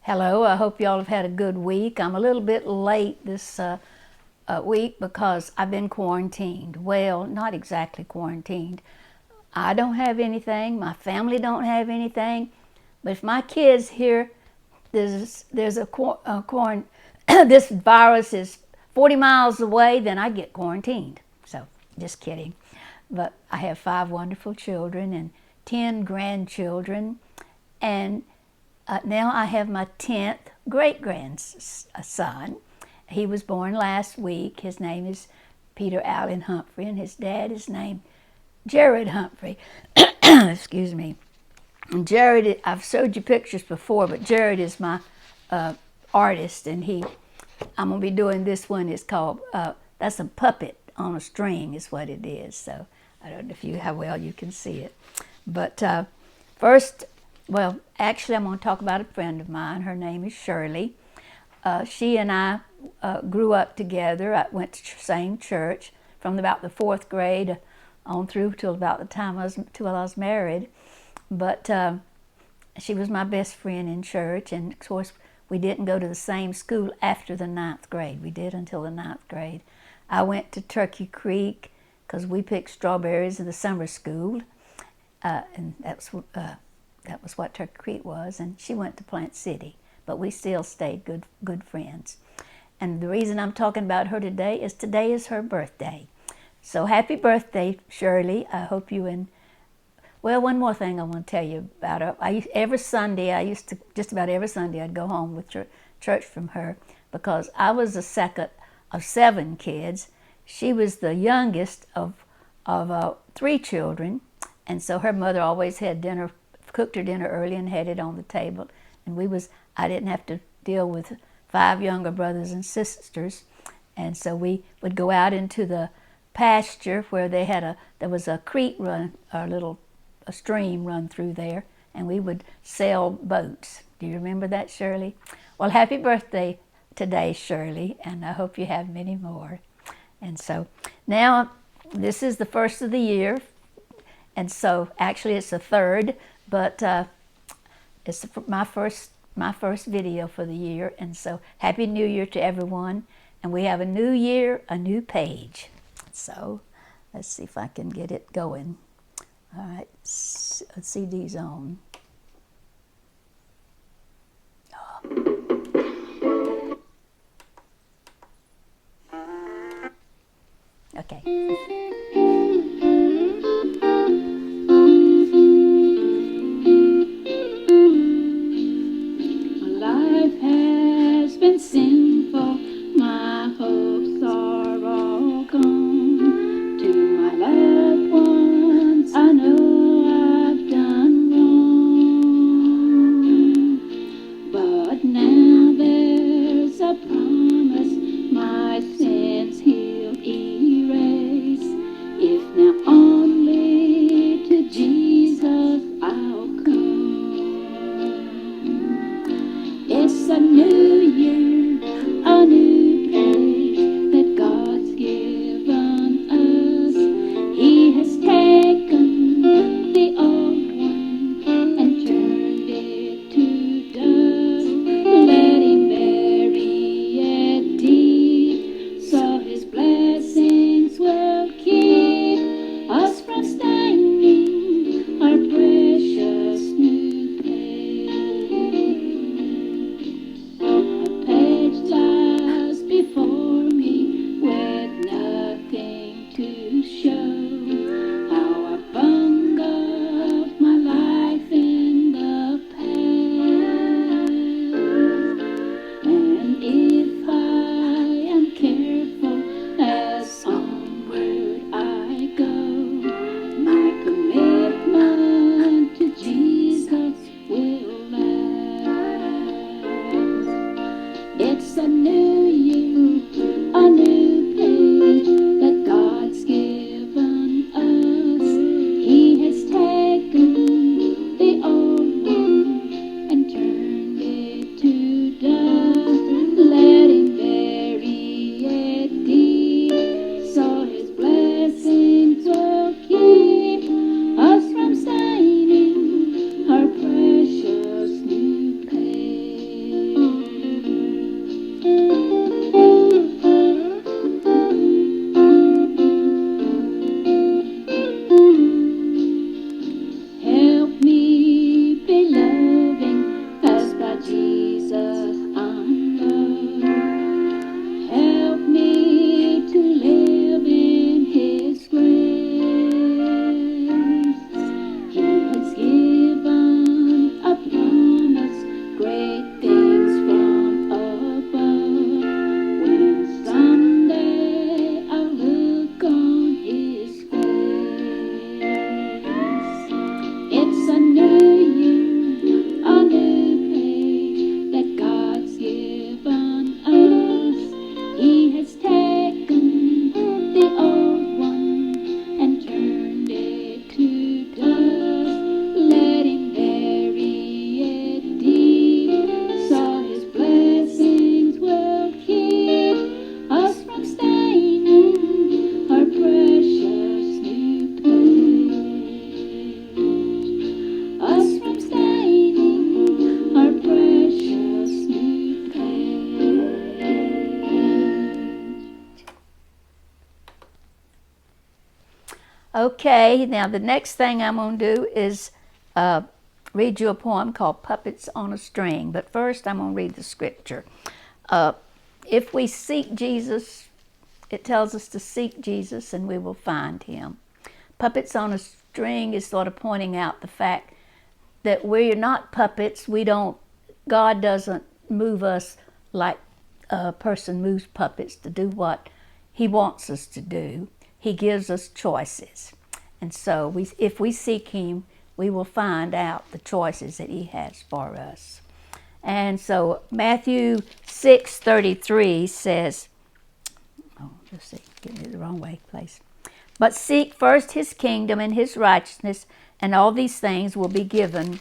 Hello, I hope y'all have had a good week. I'm a little bit late this week because I've been quarantined. Well, not exactly quarantined. I don't have anything, my family don't have anything, but if my kids hear there's this virus is 40 miles away, then I get quarantined. So, just kidding. But I have 5 wonderful children and 10 grandchildren, and now I have my 10th great-grandson. He was born last week. His name is Peter Allen Humphrey, and his dad is named Jared Humphrey. Excuse me. And Jared, I've showed you pictures before, but Jared is my artist, and I'm going to be doing this one. It's called, that's a puppet on a string is what it is. So I don't know how well you can see it. But first, well, actually, I'm going to talk about a friend of mine. Her name is Shirley. She and I grew up together. I went to the same church from about the 4th grade on through till about the time I was married. But she was my best friend in church, and of course, we didn't go to the same school after the 9th grade. We did until the 9th grade. I went to Turkey Creek because we picked strawberries in the summer school, and that was what Turkey Creek was, and she went to Plant City, but we still stayed good friends. And the reason I'm talking about her today is her birthday. So happy birthday, Shirley. I hope you well, one more thing I want to tell you about her. Every Sunday, just about every Sunday, I'd go home with church from her because I was the second of 7 kids. She was the youngest of 3 children, and so her mother always had cooked her dinner early and had it on the table. And I didn't have to deal with 5 younger brothers and sisters. And so we would go out into the pasture where there was a creek run, a stream run through there, and we would sail boats. Do you remember that, Shirley? Well, happy birthday today, Shirley, and I hope you have many more. And so now this is the first of the year, and so actually it's the 3rd, but it's my first video for the year, and so Happy New Year to everyone. And we have a new year, a new page. So let's see if I can get it going. All right, CD's on. Okay. Life has been sinful, my hopes are all gone. To my loved ones, I know I've done wrong, but now there's a promise my sins He'll erase. Okay, now the next thing I'm going to do is read you a poem called Puppets on a String. But first, I'm going to read the scripture. If we seek Jesus, it tells us to seek Jesus and we will find him. Puppets on a string is sort of pointing out the fact that we're not puppets. God doesn't move us like a person moves puppets to do what he wants us to do. He gives us choices. And so if we seek him, we will find out the choices that he has for us. And so Matthew 6:33 says, get me the wrong way, place. But seek first his kingdom and his righteousness, and all these things will be given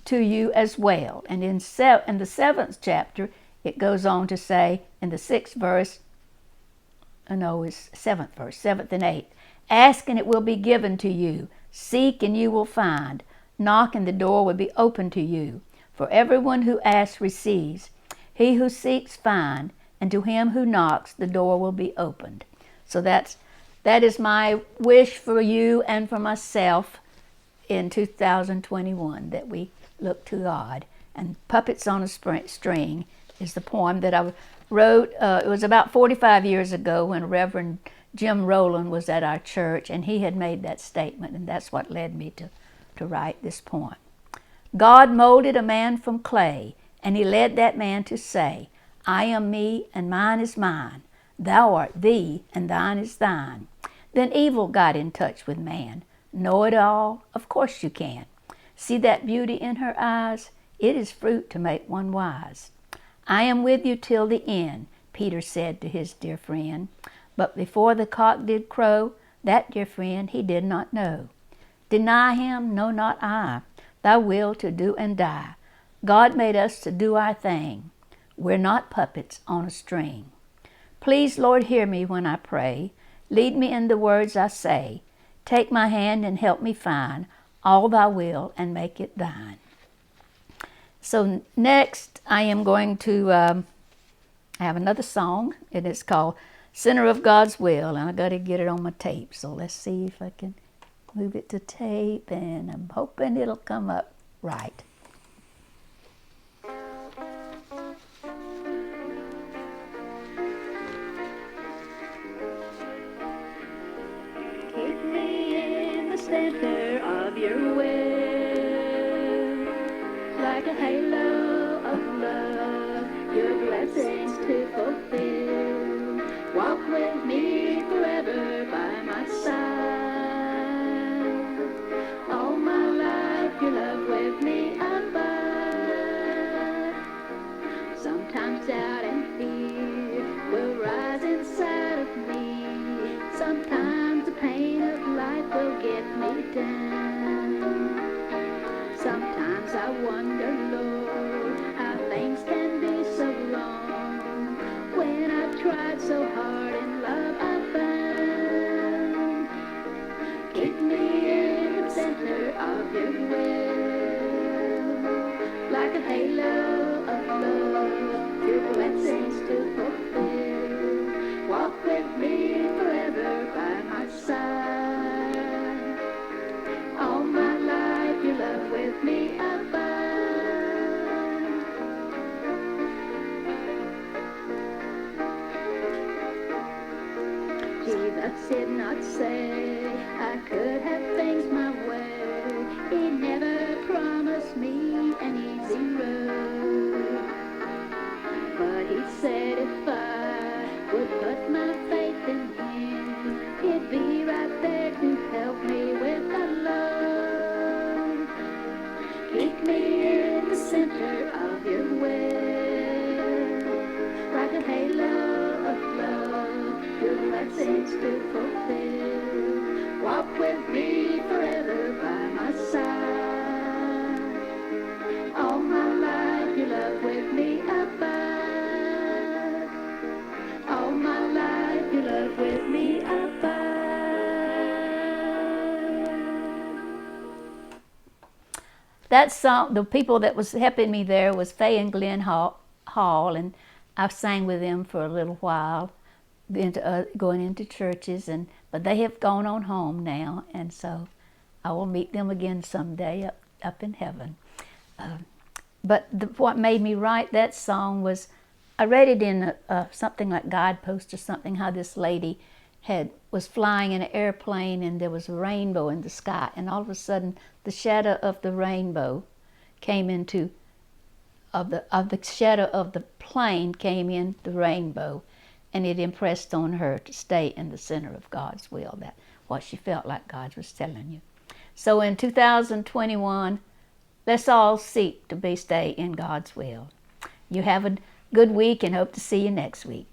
to you as well. And in the 7th chapter, it goes on to say in the 6th verse, it's 7th verse, 7th and 8th, ask and it will be given to you. Seek and you will find. Knock and the door will be open to you. For everyone who asks receives. He who seeks finds. And to him who knocks, the door will be opened. So that is my wish for you and for myself in 2021, that we look to God. And Puppets on a String is the poem that I wrote. It was about 45 years ago when Reverend Jim Rowland was at our church, and he had made that statement, and that's what led me to write this poem. God molded a man from clay, and he led that man to say, I am me, and mine is mine. Thou art thee, and thine is thine. Then evil got in touch with man. Know it all? Of course you can. See that beauty in her eyes? It is fruit to make one wise. I am with you till the end, Peter said to his dear friend. But before the cock did crow, that dear friend he did not know. Deny him? No, not I. Thy will to do and die. God made us to do our thing. We're not puppets on a string. Please, Lord, hear me when I pray. Lead me in the words I say. Take my hand and help me find all thy will and make it thine. So next I am going to have another song. It is called Center of God's Will, and I got to get it on my tape. So let's see if I can move it to tape, and I'm hoping it'll come up right. Keep me in the center of your will, like a halo of love, your blessings to fulfill. Walk with me forever by my side. All my life your love with me abide. Sometimes doubt and fear will rise inside of me. Sometimes the pain of life will get me down. Sometimes I wonder, Lord, how things can be so wrong. When I've tried so hard in love I found. Keep me in the center of your will, like a halo of love, your blessings to fulfill. Walk with me forever by my side. All my life your love with me abide. Jesus did not say I could have things my way. He never promised me an easy road. But he said if I would put my faith in him, he'd be right there to help me with the load. Keep me in the center of your will, like a halo of love, your blessings to fulfill. Walk with me forever by my side. All my life your love with me abide. All my life your love with me abide. That song, the people that was helping me there was Faye and Glenn Hall, and I sang with them for a little while. going into churches, but they have gone on home now, and so I will meet them again someday up in heaven. But what made me write that song was I read it in something like Guidepost or something, how this lady was flying in an airplane and there was a rainbow in the sky, and all of a sudden the shadow of the rainbow came into of the shadow of the plane came in the rainbow, and it impressed on her to stay in the center of God's will. That what she felt like God was telling you. So in 2021, let's all seek to stay in God's will. You have a good week and hope to see you next week.